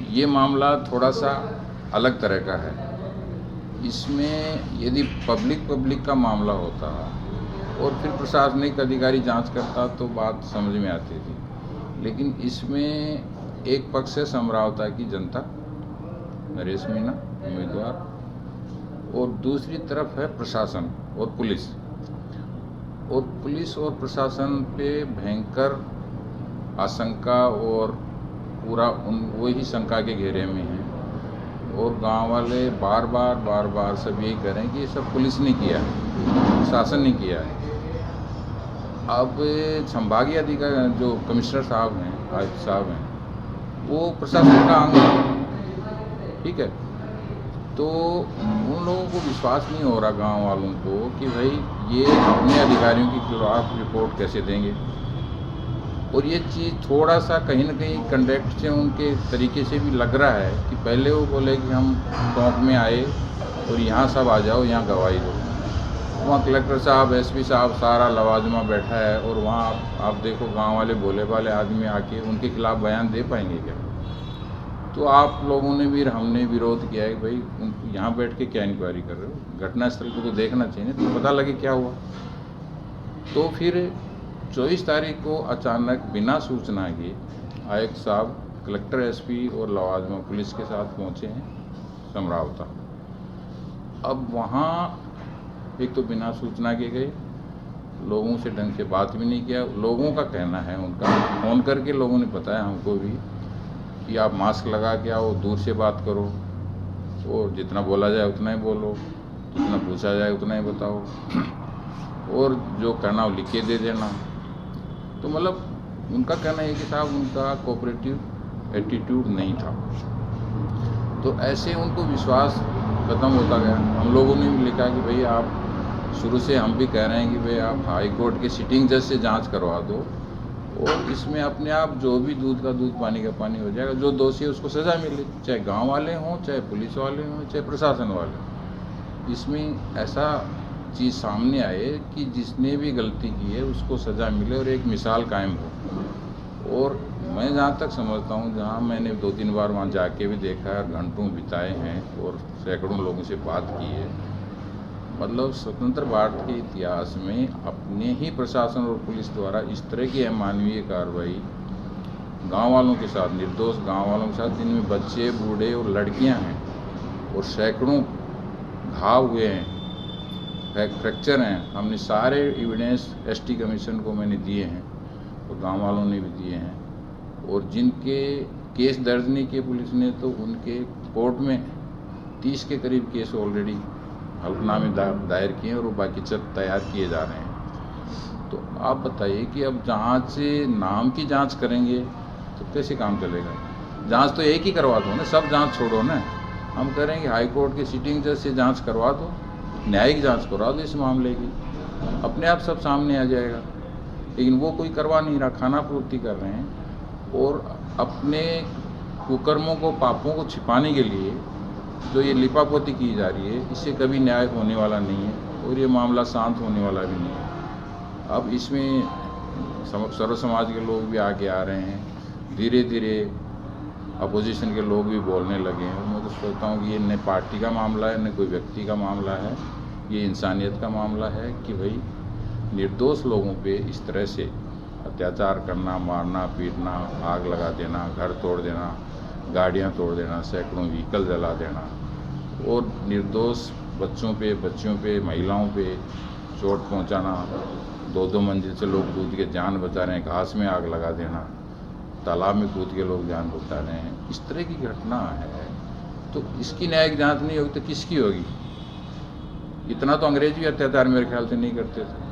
ये मामला थोड़ा सा अलग तरह का है। इसमें यदि पब्लिक का मामला होता और फिर प्रशासनिक अधिकारी जांच करता तो बात समझ में आती थी, लेकिन इसमें एक पक्ष है समरावता की जनता, नरेश मीणा उम्मीदवार, और दूसरी तरफ है प्रशासन और पुलिस। और पुलिस और प्रशासन पे भयंकर आशंका और पूरा वही शंका के घेरे में है। और गांव वाले बार बार सब यही कह रहे हैं कि ये सब पुलिस ने किया है, शासन ने किया है। अब संभागीय अधिकारी जो कमिश्नर साहब हैं, आयुक्त साहब हैं, वो प्रशासन का अंग है, ठीक है। तो उन लोगों को विश्वास नहीं हो रहा गांव वालों को कि भाई ये अपने अधिकारियों के खिलाफ रिपोर्ट कैसे देंगे। और ये चीज़ थोड़ा सा कहीं ना कहीं कंडक्ट से उनके तरीके से भी लग रहा है कि पहले वो बोले कि हम टोंक में आए और यहाँ सब आ जाओ, यहाँ गवाही दो। वहाँ कलेक्टर साहब, एसपी साहब, सारा लवाजमा बैठा है, और वहाँ आप देखो गांव वाले भोले भाले आदमी आके उनके खिलाफ बयान दे पाएंगे क्या? तो आप लोगों ने भी, हमने विरोध किया है कि भाई यहाँ बैठ के क्या इंक्वायरी कर रहे हो, घटनास्थल को तो देखना चाहिए, तो पता लगे क्या हुआ। तो फिर 24 तारीख को अचानक बिना सूचना के आयुक्त साहब कलेक्टर, एसपी और लवाजमा पुलिस के साथ पहुँचे हैं समरावता। अब वहाँ एक तो बिना सूचना के गए, लोगों से ढंग से बात भी नहीं किया। लोगों का कहना है, उनका फ़ोन करके लोगों ने बताया हमको भी कि आप मास्क लगा के आओ, दूर से बात करो, और जितना बोला जाए उतना ही बोलो, जितना पूछा जाए उतना ही बताओ, और जो कहना हो लिख के दे देना। तो मतलब उनका कहना है कि साहब उनका कोऑपरेटिव एटीट्यूड नहीं था। तो ऐसे उनको विश्वास ख़त्म होता गया। हम लोगों ने भी लिखा कि भाई आप शुरू से, हम भी कह रहे हैं कि भाई आप हाई कोर्ट के सिटिंग जज से जांच करवा दो, और इसमें अपने आप जो भी दूध का दूध पानी का पानी हो जाएगा। जो दोषी है उसको सज़ा मिले, चाहे गांव वाले हों, चाहे पुलिस वाले हों, चाहे प्रशासन वाले। इसमें ऐसा चीज़ सामने आए कि जिसने भी गलती की है उसको सज़ा मिले और एक मिसाल कायम हो। और मैं जहाँ तक समझता हूँ, जहाँ मैंने 2-3 बार वहाँ जाके भी देखा है, घंटों बिताए हैं और सैकड़ों लोगों से बात की है, मतलब स्वतंत्र भारत के इतिहास में अपने ही प्रशासन और पुलिस द्वारा इस तरह की अमानवीय कार्रवाई गांव वालों के साथ, निर्दोष गांव वालों के साथ, जिनमें बच्चे, बूढ़े और लड़कियां हैं, और सैकड़ों घाव हुए हैं, फ्रैक्चर हैं। हमने सारे एविडेंस एसटी कमीशन को मैंने दिए हैं और गांव वालों ने भी दिए हैं। और जिनके केस दर्ज नहीं किए पुलिस ने, तो उनके कोर्ट में 30 के करीब केस ऑलरेडी हल्फनामे दायर किए हैं, और वो बाकी सब तैयार किए जा रहे हैं। तो आप बताइए कि अब जांच नाम की जांच करेंगे तो कैसे काम चलेगा? जांच तो एक ही करवा दो ना, सब जांच छोड़ो ना। हम कह रहे हैं कि हाई कोर्ट के सिटिंग जज से जांच करवा दो, न्यायिक जांच करवा दो इस मामले की, अपने आप सब सामने आ जाएगा। लेकिन वो कोई करवा नहीं रहा, खाना पूर्ति कर रहे हैं, और अपने कुकर्मों को, पापों को छिपाने के लिए जो ये लिपापोती की जा रही है, इससे कभी न्याय होने वाला नहीं है, और ये मामला शांत होने वाला भी नहीं है। अब इसमें सर्व समाज के लोग भी आगे आ रहे हैं, धीरे धीरे अपोजिशन के लोग भी बोलने लगे हैं। मैं तो सोचता हूँ कि ये न पार्टी का मामला है, न कोई व्यक्ति का मामला है, ये इंसानियत का मामला है कि भाई निर्दोष लोगों पे इस तरह से अत्याचार करना, मारना, पीटना, आग लगा देना, घर तोड़ देना, गाड़ियाँ तोड़ देना, सैकड़ों व्हीकल जला देना, और निर्दोष बच्चों पे, बच्चियों पे, महिलाओं पे चोट पहुँचाना, 2-2 मंजिल से लोग कूद के जान बचा रहे हैं, घास में आग लगा देना, तालाब में कूद के लोग जान बचा रहे हैं, इस तरह की घटना है। तो इसकी न्यायिक जांच नहीं होगी तो किसकी होगी? इतना तो अंग्रेज भी अत्याचार मेरे ख्याल से नहीं करते थे।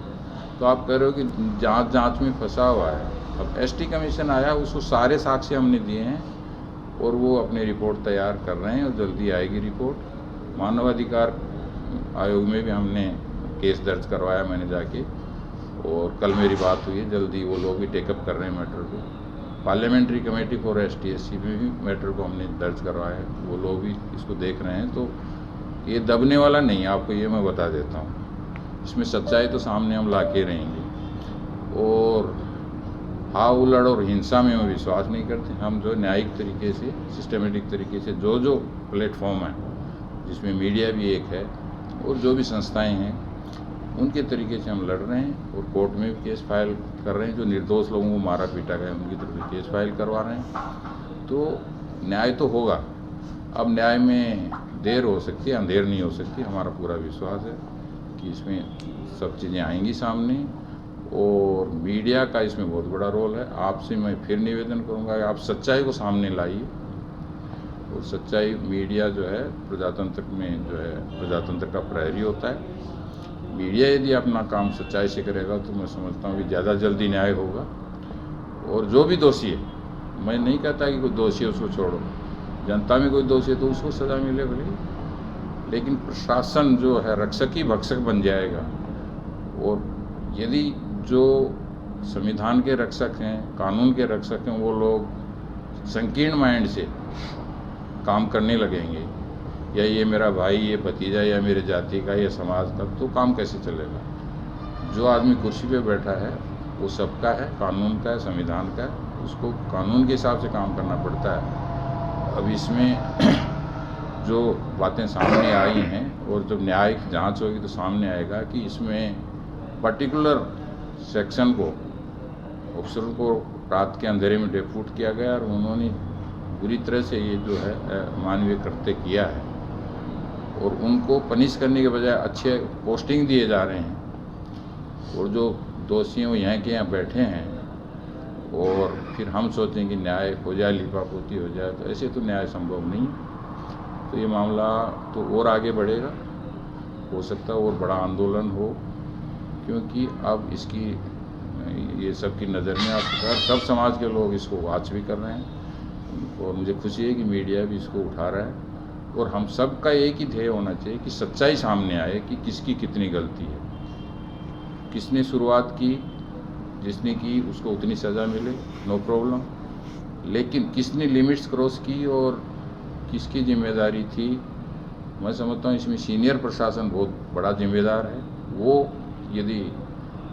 तो आप कह रहे हो कि जांच में फंसा हुआ है। अब एसटी कमीशन आया, उसको सारे साक्ष्य हमने दिए हैं, और वो अपनी रिपोर्ट तैयार कर रहे हैं, और जल्दी आएगी रिपोर्ट। मानवाधिकार आयोग में भी हमने केस दर्ज करवाया मैंने जाके, और कल मेरी बात हुई है, जल्दी वो लोग भी टेकअप कर रहे हैं मैटर को। पार्लियामेंट्री कमेटी फॉर ST/SC में भी मैटर को हमने दर्ज करवाया है, वो लोग भी इसको देख रहे हैं। तो ये दबने वाला नहीं है, आपको ये मैं बता देता हूँ। इसमें सच्चाई तो सामने हम ला के रहेंगे। और हाव उलड़ और हिंसा में हम विश्वास नहीं करते। हम जो न्यायिक तरीके से, सिस्टमेटिक तरीके से जो प्लेटफॉर्म है, जिसमें मीडिया भी एक है और जो भी संस्थाएं हैं, उनके तरीके से हम लड़ रहे हैं और कोर्ट में भी केस फाइल कर रहे हैं। जो निर्दोष लोगों को मारा पीटा गया उनकी तरफ केस फाइल करवा रहे हैं। तो न्याय तो होगा। अब न्याय में देर हो सकती है, अंधेर नहीं हो सकती। हमारा पूरा विश्वास है कि इसमें सब चीज़ें आएंगी सामने और मीडिया का इसमें बहुत बड़ा रोल है। आपसे मैं फिर निवेदन करूंगा कि आप सच्चाई को सामने लाइए और सच्चाई, मीडिया जो है प्रजातंत्र में जो है प्रजातंत्र का प्रहरी होता है। मीडिया यदि अपना काम सच्चाई से करेगा तो मैं समझता हूँ कि ज़्यादा जल्दी न्याय होगा। और जो भी दोषी है, मैं नहीं कहता कि कोई दोषी है उसको छोड़ो, जनता में कोई दोषी है तो उसको सज़ा मिले भले, लेकिन प्रशासन जो है रक्षक ही भक्षक बन जाएगा। और यदि जो संविधान के रक्षक हैं, कानून के रक्षक हैं, वो लोग संकीर्ण माइंड से काम करने लगेंगे, या ये मेरा भाई, ये भतीजा, या मेरे जाति का, या समाज का, तो काम कैसे चलेगा। जो आदमी कुर्सी पे बैठा है वो सबका है, कानून का है, संविधान का है, उसको कानून के हिसाब से काम करना पड़ता है। अब इसमें जो बातें सामने आई हैं और जब न्यायिक जांच होगी तो सामने आएगा कि इसमें पर्टिकुलर सेक्शन को, अफसरों को रात के अंधेरे में डेफूट किया गया और उन्होंने बुरी तरह से ये जो है मानवीय कृत्य किया है और उनको पनिश करने के बजाय अच्छे पोस्टिंग दिए जा रहे हैं। और जो दोषी हैं वो यहाँ के यहाँ बैठे हैं और फिर हम सोचते हैं कि न्याय हो जाए, लिपापोती हो जाए, तो ऐसे तो न्याय संभव नहीं है। तो ये मामला तो और आगे बढ़ेगा, हो सकता है और बड़ा आंदोलन हो, क्योंकि अब इसकी ये सब की नज़र में आ चुका है। सब समाज के लोग इसको वॉच भी कर रहे हैं और मुझे खुशी है कि मीडिया भी इसको उठा रहा है। और हम सब का एक ही ध्येय होना चाहिए कि सच्चाई सामने आए कि किसकी कितनी गलती है, किसने शुरुआत की, जिसने की उसको उतनी सज़ा मिले, नो प्रॉब्लम, लेकिन किसने लिमिट्स क्रॉस की और किसकी जिम्मेदारी थी। मैं समझता हूँ इसमें सीनियर प्रशासन बहुत बड़ा जिम्मेदार है। वो यदि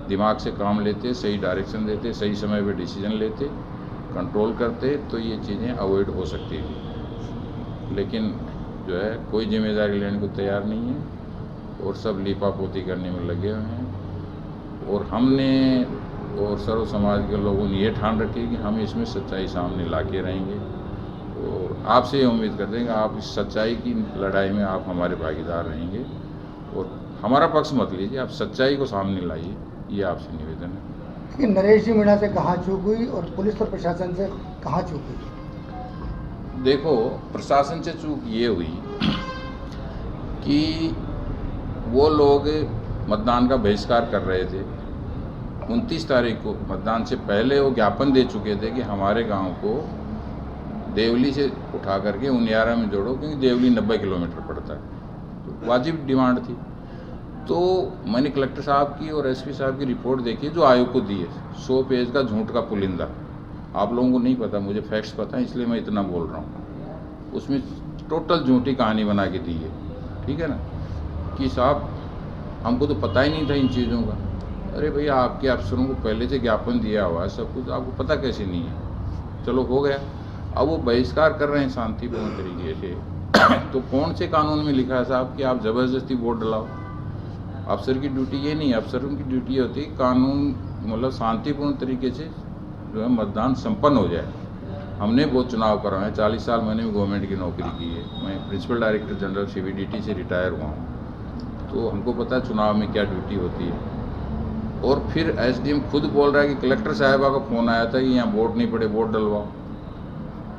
दिमाग से काम लेते, सही डायरेक्शन देते, सही समय पे डिसीजन लेते, कंट्रोल करते, तो ये चीज़ें अवॉइड हो सकती थी। लेकिन जो है कोई जिम्मेदारी लेने को तैयार नहीं है और सब लीपापोती करने में लगे हुए हैं। और हमने और सर्व समाज के लोगों ने ये ठान रखी कि हम इसमें सच्चाई सामने ला के रहेंगे और आपसे ये उम्मीद करते हैं कि आप इस सच्चाई की लड़ाई में आप हमारे भागीदार रहेंगे और हमारा पक्ष मत लीजिए, आप सच्चाई को सामने लाइए, ये आपसे निवेदन है। कि नरेश जी मीणा से कहाँ चूक हुई और पुलिस और प्रशासन से कहाँ चूक हुई? देखो, प्रशासन से चूक ये हुई कि वो लोग मतदान का बहिष्कार कर रहे थे। 29 तारीख को मतदान से पहले वो ज्ञापन दे चुके थे कि हमारे गांव को देवली से उठा करके उनियारा में जोड़ो, क्योंकि देवली 90 किलोमीटर पड़ता है, तो वाजिब डिमांड थी। तो मैंने कलेक्टर साहब की और एसपी साहब की रिपोर्ट देखी जो आयोग को दी है, 100 पेज का झूठ का पुलिंदा। आप लोगों को नहीं पता, मुझे फैक्ट्स पता है, इसलिए मैं इतना बोल रहा हूँ। उसमें टोटल झूठी कहानी बना के दी है, ठीक है ना, कि साहब हमको तो पता ही नहीं था इन चीज़ों का। अरे भैया, आपके अफसरों को पहले से ज्ञापन दिया हुआ है, सब कुछ, आपको पता कैसे नहीं है? चलो हो गया। अब वो बहिष्कार कर रहे हैं शांतिपूर्ण तरीके से। तो कौन से कानून में लिखा है साहब कि आप ज़बरदस्ती वोट डलाओ? अफसर की ड्यूटी ये नहीं है, अफसरों की ड्यूटी होती है कानून मतलब शांतिपूर्ण तरीके से जो है मतदान संपन्न हो जाए। हमने बहुत चुनाव करवाए, 40 साल मैंने भी गवर्नमेंट की नौकरी की है, मैं प्रिंसिपल डायरेक्टर जनरल CBDT से रिटायर हुआ हूँ, तो हमको पता है चुनाव में क्या ड्यूटी होती है। और फिर SDM खुद बोल रहा है कि कलेक्टर साहिबा का फ़ोन आया था कि यहाँ वोट नहीं पड़े, वोट डलवाओ।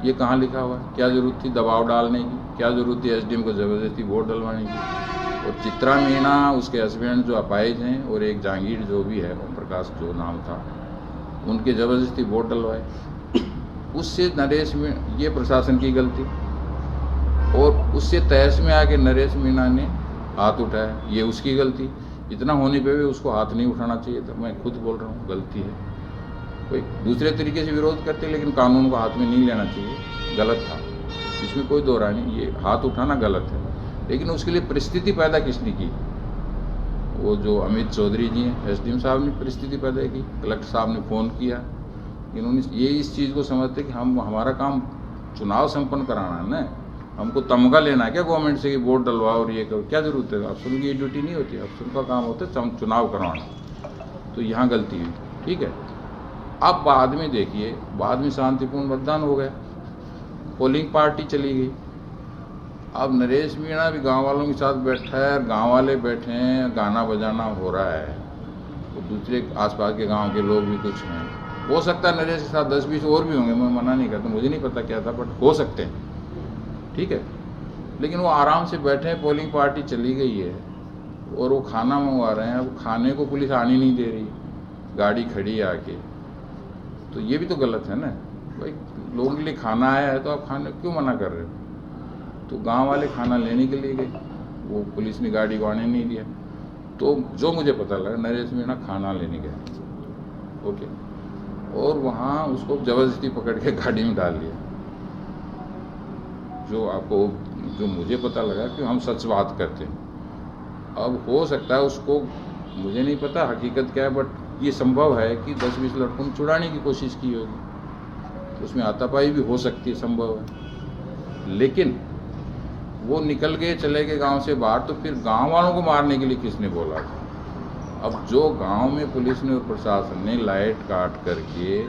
ये कहाँ लिखा हुआ है? क्या ज़रूरत थी दबाव डालने की? क्या ज़रूरत थी SDM को ज़बरदस्ती वोट डलवाने की? और चित्रा मीणा, उसके हस्बैंड जो अपाहिज हैं, और एक जहांगीर जो भी है, ओम प्रकाश जो नाम था, उनके ज़बरदस्ती वोट डलवाए। उससे नरेश में ये प्रशासन की गलती, और उससे तहस में आके नरेश मीणा ने हाथ उठाया, ये उसकी गलती। इतना होने पे भी उसको हाथ नहीं उठाना चाहिए था। मैं खुद बोल रहा हूँ गलती है। कोई दूसरे तरीके से विरोध करते लेकिन कानून को हाथ में नहीं लेना चाहिए, गलत था, इसमें कोई दो राय नहीं। ये हाथ उठाना गलत है, लेकिन उसके लिए परिस्थिति पैदा किसने की? वो जो अमित चौधरी जी हैं, SDM साहब ने परिस्थिति पैदा की। कलेक्टर साहब ने फ़ोन किया, इन्होंने ये इस चीज़ को समझते कि हमारा काम चुनाव संपन्न कराना है ना, हमको तमगा लेना है क्या गवर्नमेंट से कि वोट डलवाओ और ये करो, क्या ज़रूरत है? अफसरों की ये ड्यूटी नहीं होती, अफसरों का काम होता है चुनाव करवाना। तो यहाँ गलती हुई, ठीक है। अब बाद में देखिए, बाद में शांतिपूर्ण मतदान हो गया, पोलिंग पार्टी चली गई। अब नरेश मीणा भी गांव वालों के साथ बैठा है, गांव वाले बैठे हैं, गाना बजाना हो रहा है, तो दूसरे आसपास के गांव के लोग भी कुछ हैं। हो सकता है नरेश के साथ 10-20 और भी होंगे, मैं मना नहीं करता, मुझे नहीं पता क्या था, बट हो सकते हैं, ठीक है। लेकिन वो आराम से बैठे हैं, पोलिंग पार्टी चली गई है और वो खाना मंगवा रहे हैं। अब खाने को पुलिस आने नहीं दे रही, गाड़ी खड़ी है आके, तो ये भी तो गलत है ना भाई। लोगों के लिए खाना आया है तो आप खाने क्यों मना कर रहे हो? तो गांव वाले खाना लेने के लिए गए, वो पुलिस ने गाड़ी को आने नहीं दिया। तो जो मुझे पता लगा, नरेश मीणा खाना लेने गया, ओके, और वहाँ उसको ज़बरदस्ती पकड़ के गाड़ी में डाल लिया। जो मुझे पता लगा कि हम सच बात करते हैं। अब हो सकता है उसको, मुझे नहीं पता हकीकत क्या है, बट ये संभव है कि 10-20 लड़कों को छुड़ाने की कोशिश की होगी, तो उसमें हाथापाई भी हो सकती है, संभव है। लेकिन वो निकल गए, चले गए गांव से बाहर, तो फिर गांव वालों को मारने के लिए किसने बोला था? अब जो गांव में पुलिस ने और प्रशासन ने लाइट काट करके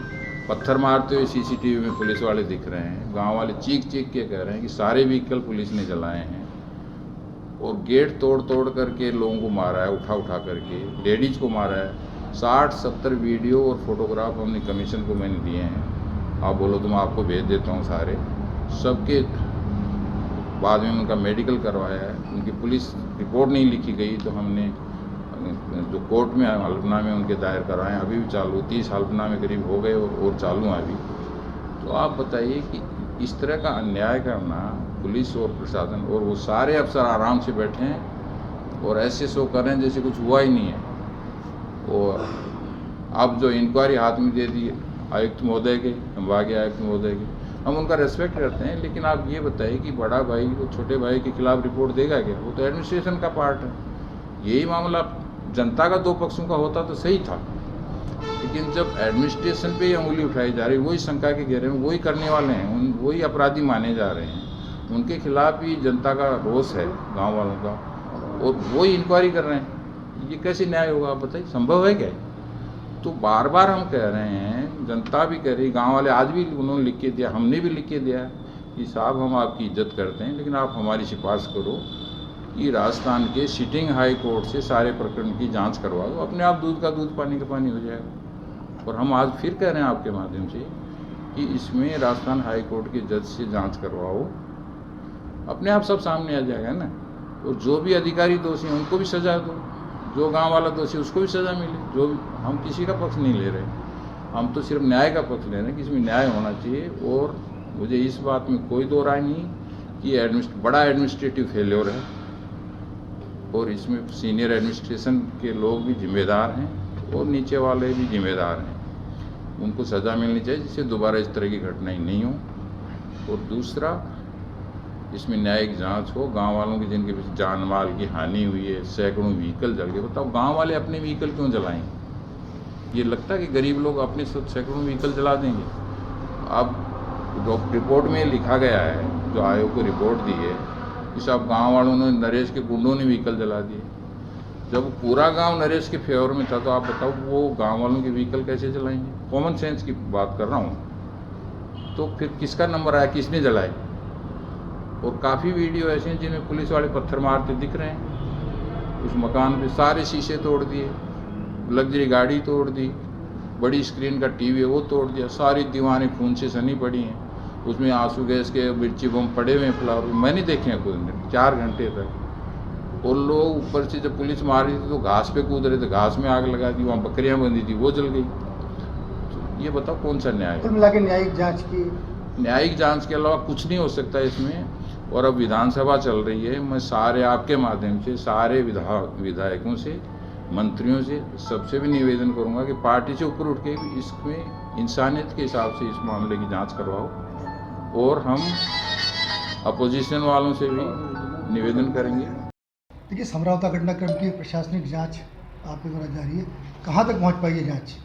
पत्थर मारते हुए सीसीटीवी में पुलिस वाले दिख रहे हैं, गांव वाले चीख चीख के कह रहे हैं कि सारे व्हीकल पुलिस ने जलाए हैं, और गेट तोड़ तोड़ करके लोगों को मारा है, उठा उठा करके लेडीज को मारा है। 60-70 वीडियो और फोटोग्राफ हमने कमीशन को मैंने दिए हैं, आप बोलो तो मैं आपको भेज देता हूँ सारे, सबके बाद में उनका मेडिकल करवाया है। उनकी पुलिस रिपोर्ट नहीं लिखी गई तो हमने जो कोर्ट में हल्फनामे उनके दायर कराए हैं, अभी भी चालू, 30 हल्फनामे करीब हो गए और चालू हैं अभी। तो आप बताइए कि इस तरह का अन्याय करना पुलिस और प्रशासन, और वो सारे अफसर आराम से बैठे हैं और ऐसे शो कर रहे हैं जैसे कुछ हुआ ही नहीं है। और अब जो इंक्वायरी हाथ में दे दी आयुक्त महोदय के, संभागीय आयुक्त महोदय के, हम उनका रेस्पेक्ट करते हैं, लेकिन आप ये बताइए कि बड़ा भाई वो छोटे भाई के खिलाफ रिपोर्ट देगा क्या? वो तो एडमिनिस्ट्रेशन का पार्ट है। यही मामला जनता का 2 पक्षों का होता तो सही था, लेकिन जब एडमिनिस्ट्रेशन पे ही उंगली उठाई जा रही, वही शंका के घेरे में वही करने वाले हैं, वही अपराधी माने जा रहे हैं, उनके खिलाफ ही जनता का रोष है, गांव वालों का, और वही इंक्वायरी कर रहे हैं। ये कैसे न्याय होगा आप बताइए? संभव है क्या? तो बार बार हम कह रहे हैं, जनता भी कह रही, गांव वाले आज भी उन्होंने लिख के दिया, हमने भी लिख के दिया कि साहब हम आपकी इज्जत करते हैं, लेकिन आप हमारी सिफारिश करो कि राजस्थान के सिटिंग हाई कोर्ट से सारे प्रकरण की जांच करवा दो, अपने आप दूध का दूध पानी का पानी हो जाएगा। और हम आज फिर कह रहे हैं आपके माध्यम से कि इसमें राजस्थान हाई कोर्ट के जज से जांच करवाओ, अपने आप सब सामने आ जाएगा ना। और जो भी अधिकारी दोषी हैं उनको भी सजा दो, जो गांव वाला दोषी उसको भी सजा मिले। जो भी, हम किसी का पक्ष नहीं ले रहे, हम तो सिर्फ न्याय का पक्ष ले रहे हैं कि इसमें न्याय होना चाहिए। और मुझे इस बात में कोई दो राय नहीं कि बड़ा एडमिनिस्ट्रेटिव फेल्योर है, और इसमें सीनियर एडमिनिस्ट्रेशन के लोग भी जिम्मेदार हैं और नीचे वाले भी जिम्मेदार हैं। उनको सज़ा मिलनी चाहिए जिससे दोबारा इस तरह की घटनाएं नहीं हो। और दूसरा, इसमें न्यायिक जांच हो। गांव वालों की जिनके बीच जान माल की हानि हुई है, सैकड़ों व्हीकल जल गए, बताओ गांव वाले अपने व्हीकल क्यों जलाएंगे? ये लगता है कि गरीब लोग अपने सैकड़ों व्हीकल जला देंगे? अब रिपोर्ट में लिखा गया है, जो आयोग को रिपोर्ट दी है, कि सब गांव वालों ने, नरेश के गुंडों ने व्हीकल जला दिए। जब पूरा गांव नरेश के फेवर में था तो आप बताओ वो गांव वालों के व्हीकल कैसे जलाएंगे? कॉमन सेंस की बात कर रहा हूँ। तो फिर किसका नंबर आया, किसने जलाए? और काफ़ी वीडियो ऐसे हैं जिनमें पुलिस वाले पत्थर मारते दिख रहे हैं। उस मकान पे सारे शीशे तोड़ दिए, लग्जरी गाड़ी तोड़ दी, बड़ी स्क्रीन का टीवी है वो तोड़ दिया, सारी दीवारें खून से सनी पड़ी हैं, उसमें आंसू गैस के मिर्ची बम पड़े हुए हैं, फ्लावर मैंने देखे हैं कुछ 4 घंटे तक। और लोग ऊपर से जब पुलिस मार रही थी तो घास पे कूद रहे थे, घास में आग लगा दी, वहाँ बकरियाँ बंधी थी वो जल गई। तो ये बताओ कौन सा न्याय है? मिला के न्यायिक जाँच की, न्यायिक जांच के अलावा कुछ नहीं हो सकता इसमें। और अब विधानसभा चल रही है, मैं सारे आपके माध्यम से सारे विधायकों से, मंत्रियों से, सबसे भी निवेदन करूंगा कि पार्टी से ऊपर उठ के इसमें इंसानियत के हिसाब से इस मामले की जांच करवाओ। और हम अपोजिशन वालों से भी निवेदन करेंगे। देखिए, समरावता घटनाक्रम की प्रशासनिक जाँच आपके द्वारा जारी है, कहाँ तक पहुँच पाई है जाँच?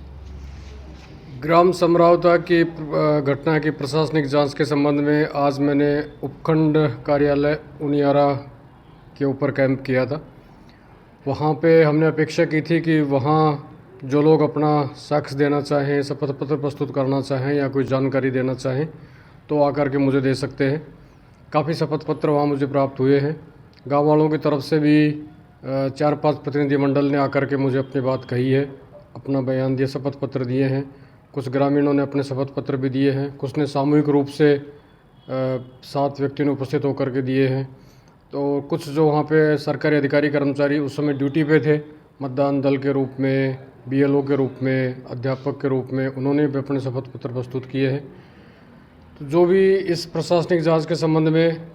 ग्राम समरावता की घटना की प्रशासनिक जांच के संबंध में आज मैंने उपखंड कार्यालय उनियारा के ऊपर कैंप किया था। वहाँ पे हमने अपेक्षा की थी कि वहाँ जो लोग अपना साक्ष्य देना चाहें, शपथ पत्र प्रस्तुत करना चाहें या कोई जानकारी देना चाहें तो आकर के मुझे दे सकते हैं। काफ़ी शपथ पत्र वहाँ मुझे प्राप्त हुए हैं। गाँव वालों की तरफ से भी 4-5 प्रतिनिधिमंडल ने आकर के मुझे अपनी बात कही है, अपना बयान दिया, शपथ पत्र दिए हैं। कुछ ग्रामीणों ने अपने शपथ पत्र भी दिए हैं, कुछ ने सामूहिक रूप से 7 व्यक्तियों ने उपस्थित होकर के दिए हैं। तो कुछ जो वहाँ पे सरकारी अधिकारी कर्मचारी उस समय ड्यूटी पे थे, मतदान दल के रूप में, बीएलओ के रूप में, अध्यापक के रूप में, उन्होंने भी अपने शपथ पत्र प्रस्तुत किए हैं। तो जो भी इस प्रशासनिक जांच के संबंध में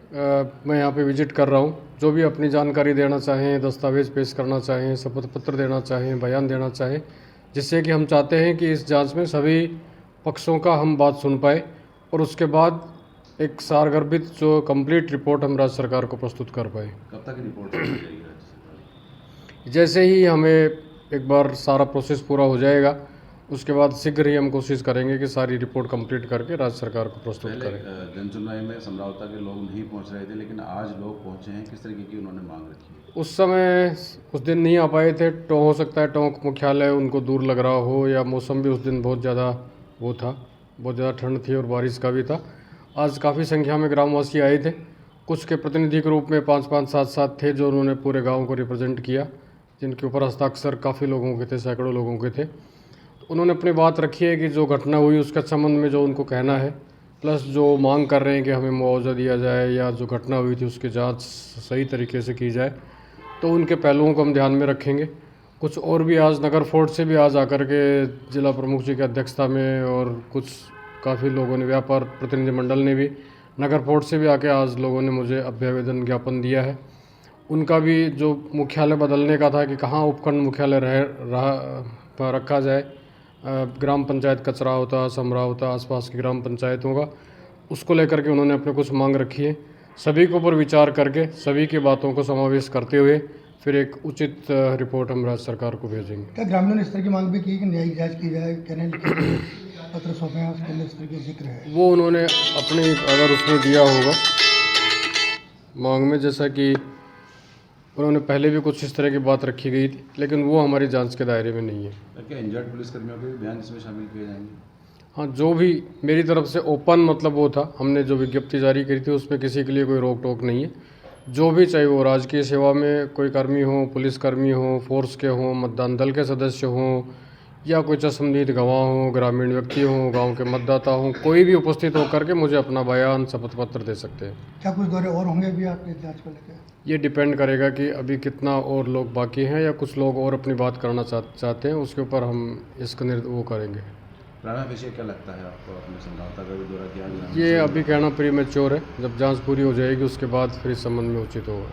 मैं यहाँ पे विजिट कर रहा हूँ, जो भी अपनी जानकारी देना चाहें, दस्तावेज़ पेश करना चाहें, शपथ पत्र देना चाहें, बयान देना चाहें, जिससे कि हम चाहते हैं कि इस जांच में सभी पक्षों का हम बात सुन पाए और उसके बाद एक सारगर्भित जो कंप्लीट रिपोर्ट हम राज्य सरकार को प्रस्तुत कर पाए। कब तक रिपोर्ट आ जाएगी राज्य सरकार? जैसे ही हमें एक बार सारा प्रोसेस पूरा हो जाएगा उसके बाद शीघ्र ही हम कोशिश करेंगे कि सारी रिपोर्ट कंप्लीट करके राज्य सरकार को प्रस्तुत करें। जनसुनवाई में समरावता के लोग नहीं पहुंच रहे थे, लेकिन आज लोग पहुंचे हैं। किस तरीके की उन्होंने मांग रखी है? उस समय उस दिन नहीं आ पाए थे, हो सकता है टोंक मुख्यालय उनको दूर लग रहा हो या मौसम भी उस दिन बहुत ज़्यादा बहुत ज़्यादा ठंड थी और बारिश का भी था। आज काफ़ी संख्या में ग्रामवासी आए थे। कुछ के प्रतिनिधि के रूप में 5-5, 7-7 थे जो उन्होंने पूरे गाँव को रिप्रेजेंट किया, जिनके ऊपर हस्ताक्षर काफ़ी लोगों के थे, सैकड़ों लोगों के थे। तो उन्होंने अपनी बात रखी है कि जो घटना हुई उसके संबंध में जो उनको कहना है, प्लस जो मांग कर रहे हैं कि हमें मुआवजा दिया जाए या जो घटना हुई थी उसकी जांच सही तरीके से की जाए, तो उनके पहलुओं को हम ध्यान में रखेंगे। कुछ और भी आज नगर फोर्ट से भी आज आकर के जिला प्रमुख जी की अध्यक्षता में और कुछ काफ़ी लोगों ने, व्यापार प्रतिनिधिमंडल ने भी, नगर फोर्ट से भी आके आज लोगों ने मुझे अभ्यावेदन ज्ञापन दिया है। उनका भी जो मुख्यालय बदलने का था कि कहाँ उपखंड मुख्यालय रखा जाए, ग्राम पंचायत कचरा होता, समरावता, आसपास की ग्राम पंचायतों का, उसको लेकर के उन्होंने अपने कुछ मांग रखी है। सभी के ऊपर विचार करके सभी की बातों को समावेश करते हुए फिर एक उचित रिपोर्ट हम राज्य सरकार को भेजेंगे। क्या ग्रामीणों ने इस तरह की मांग भी की कि न्यायिक जांच की जाए, कहने लिखे पत्र सौंपे हैं, उसके अंदर इस तरह का जिक्र है? वो उन्होंने अपनी अगर उसमें दिया होगा मांग में, जैसा कि उन्होंने पहले भी कुछ इस तरह की बात रखी गई थी, लेकिन वो हमारी जांच के दायरे में नहीं है। क्या इंजर्ड पुलिसकर्मियों के भी बयान इसमें शामिल किए जाएंगे? हाँ, जो भी मेरी तरफ से ओपन मतलब वो था, हमने जो विज्ञप्ति जारी करी थी उसमें किसी के लिए कोई रोक टोक नहीं है। जो भी चाहे वो राजकीय सेवा में कोई कर्मी हो, पुलिसकर्मी हो, फोर्स के हों, मतदान दल के सदस्य हों या कोई चश्मदीद गवाह हों, ग्रामीण व्यक्ति हों, गांव के मतदाता हों, कोई भी उपस्थित होकर के मुझे अपना बयान, शपथ पत्र दे सकते हैं। क्या कुछ दौरे और होंगे भी आपके जांच को लेकर? ये डिपेंड करेगा कि अभी कितना और लोग बाकी हैं या कुछ लोग और अपनी बात करना चाहते हैं, उसके ऊपर हम इसका वो करेंगे। प्राणा विषय क्या लगता है आपको? अपने समरावता का भी दौरा किया? ये अभी कहना प्रीमेच्योर है, जब जांच पूरी हो जाएगी उसके बाद फिर इस संबंध में उचित होगा।